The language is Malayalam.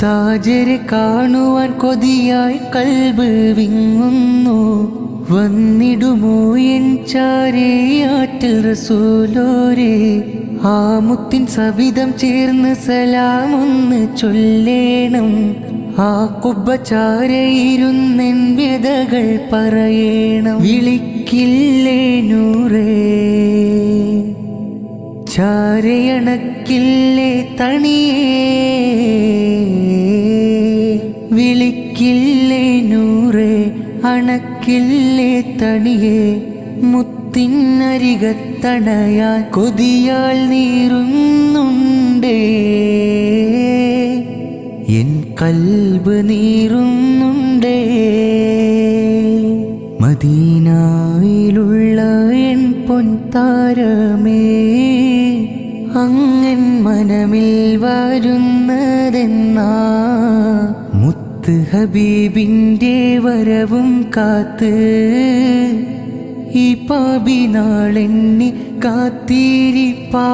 താജരെ കാണുവാൻ കൊതിയായി കൽബ് വിങ്ങുന്നു. വന്നിടുമോ എൻ ചാരയാറ്റിൽ റസൂലോരേ. ആ മുത്തിൻ സവിധം ചേർന്ന് സലാമൊന്ന് ചൊല്ലേണം. ആ കുബ്ബ ചാരയിരുന്നെൻ വ്യതകൾ പറയണം. വിളിക്കില്ലേ നൂറേ, ചാരയണക്കില്ലേ തണിയേ. വിളിക്കില്ലേ നൂറേ, അണക്കില്ലേ തണിയേ. മുത്തിനരികത്തണയാൻ കൊതിയാൽ നീറുന്നുണ്ടേ. എൻ കൽബ് നീറുന്നുണ്ടേ. മദീനയിലുള്ള എൻ പൊൻതാരമേ, അങ്ങൻ മനമിൽ വരുന്നതെന്നാ. മുത്ത് ഹബീബിൻ്റെ വരവും കാത്ത് ഈ പാപി നാളെണ്ണി കാത്തിരിപ്പാ.